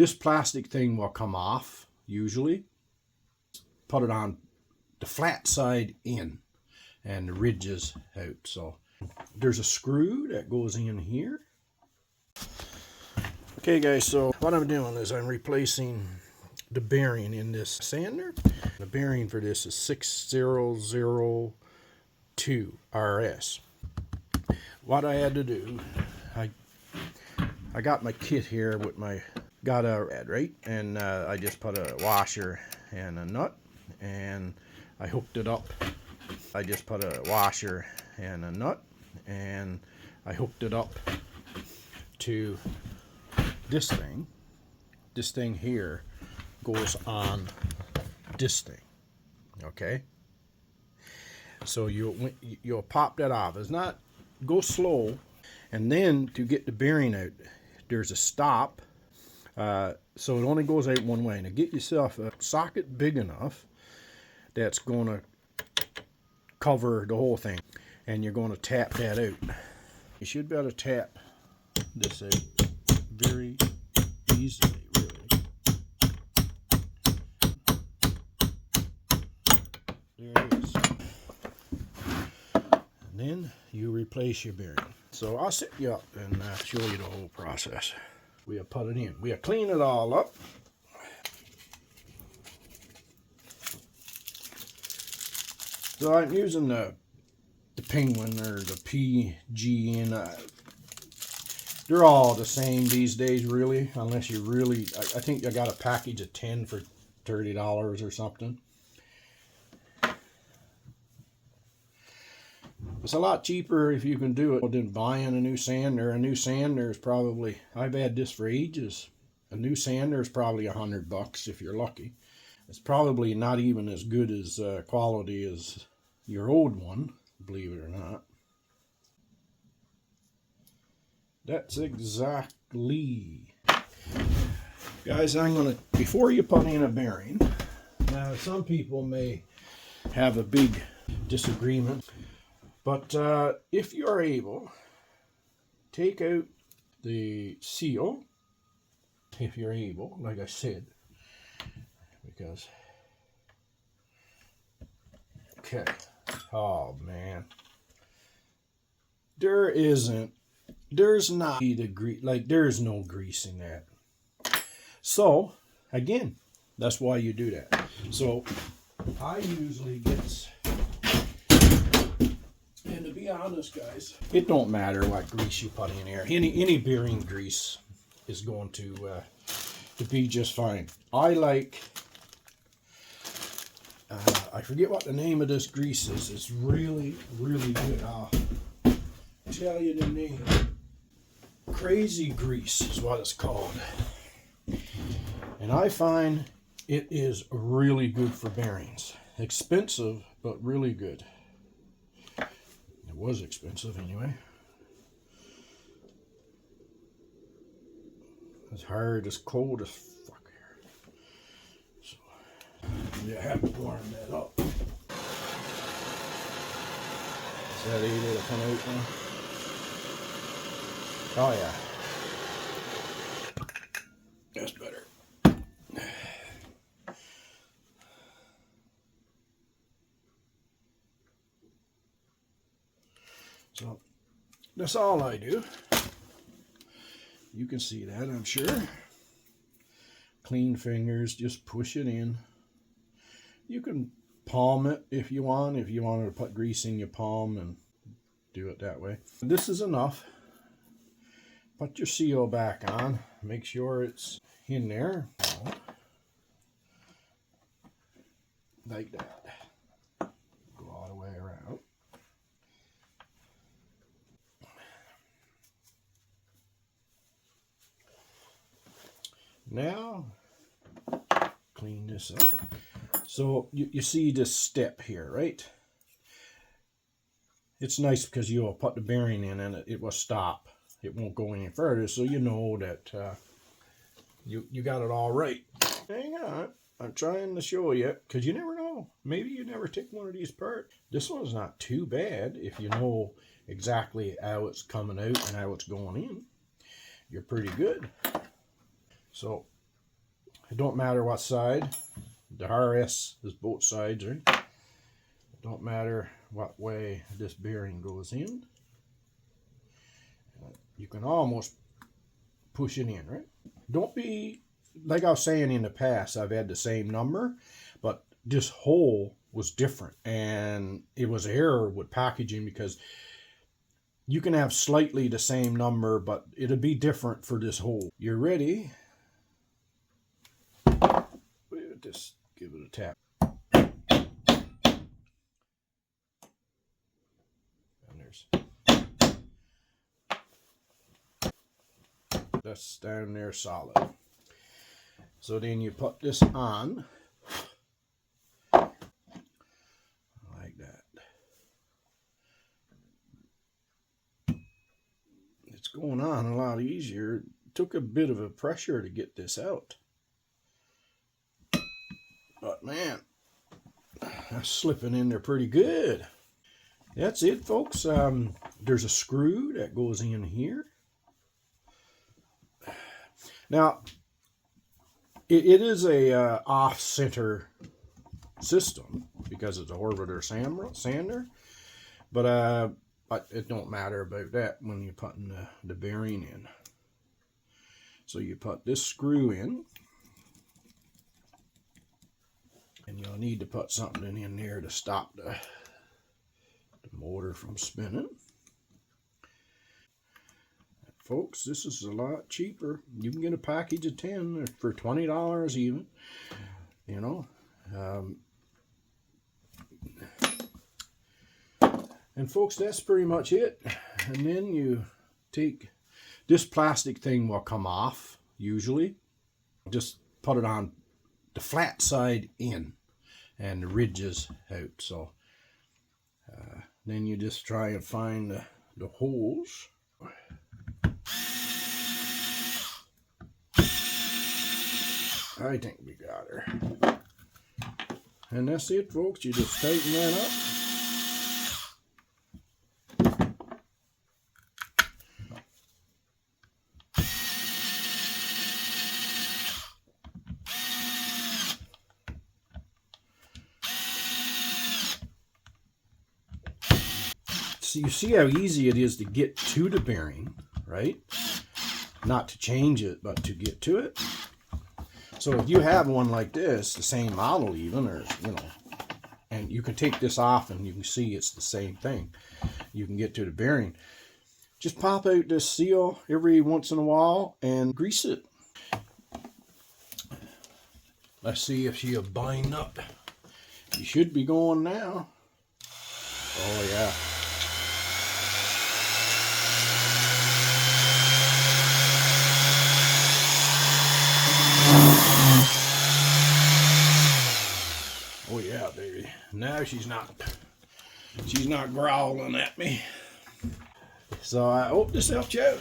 This plastic thing will come off usually. Put it on the flat side in and the ridges out. So there's a screw that goes in here. Okay guys, so what I'm doing is I'm replacing the bearing in this sander. The bearing for this is 6002 RS. What I had to do, I got my kit here with my right, and I just put a washer and a nut, and I hooked it up. I just put a washer and a nut, and I hooked it up to this thing. This thing here goes on this thing. Okay, so you'll pop that off. It's not, go slow, and then to get the bearing out, there's a stop. So it only goes out one way. Now get yourself a socket big enough that's going to cover the whole thing, and you're going to tap that out. You should be able to tap this out very easily, really. There it is. And then you replace your bearing. So I'll set you up and show you the whole process. We'll put it in. We'll clean it all up. So I'm using the Penguin or the PG, and they're all the same these days, really, unless you really, I think I got a package of 10 for $30 or something. It's a lot cheaper if you can do it than buying a new sander. A new sander is probably, I've had this for ages. A new sander is probably $100 if you're lucky. It's probably not even as good as quality as your old one, believe it or not. That's exactly. Guys, I'm going to, before you put in a bearing, now some people may have a big disagreement. But if you're able, take out the seal, if you're able, like I said, because, okay, oh man, there's not the grease, like there's no grease in that. So, again, that's why you do that. So, I usually get... And to be honest, guys, it don't matter what grease you put in here. Any bearing grease is going to be just fine. I like, I forget what the name of this grease is. It's really, really good. I'll tell you the name. Crazy Grease is what it's called. And I find it is really good for bearings. Expensive, but really good. It was expensive anyway. It's hard, it's cold as fuck here. So you have to warm that up. Is that able to come out now? Oh yeah. That's better. So that's all I do. You can see that, I'm sure. Clean fingers, just push it in. You can palm it if you want. If you wanted to put grease in your palm and do it that way. This is enough. Put your seal back on. Make sure it's in there. Like that. Go all the way around. Now, clean this up. So you see this step here, right? It's nice because you'll put the bearing in and it will stop. It won't go any further, so you know that you got it all right. Hang on, I'm trying to show you, because you never know. Maybe you never take one of these apart. This one's not too bad if you know exactly how it's coming out and how it's going in. You're pretty good. So It don't matter what side. The RS is both sides, right? It don't matter what way this bearing goes in. You can almost push it in, right? Don't be, like I was saying in the past, I've had the same number, but this hole was different, and it was error with packaging because you can have slightly the same number, but it'll be different for this hole. You're ready. Just give it a tap. And there's that's down there solid. So then you put this on like that. It's going on a lot easier. It took a bit of a pressure to get this out. But man, that's slipping in there pretty good. That's it, folks. There's a screw that goes in here. Now, it is a off-center system because it's an Orbital Sander, but it don't matter about that when you're putting the bearing in. So you put this screw in, and you'll need to put something in there to stop the motor from spinning. Folks, this is a lot cheaper. You can get a package of 10 for $20 even, you know. And folks, that's pretty much it. And then you take this plastic thing will come off usually. Just put it on the flat side in and the ridges out. So then you just try and find the holes. I think we got her. And that's it, folks. You just tighten that up. So you see how easy it is to get to the bearing, right? Not to change it, but to get to it. So if you have one like this, the same model even, or, you know, and you can take this off and you can see it's the same thing. You can get to the bearing. Just pop out this seal every once in a while and grease it. Let's see if she'll bind up. You should be going now. Oh yeah. Oh yeah, baby. Now she's not growling at me. So I hope this helped you out.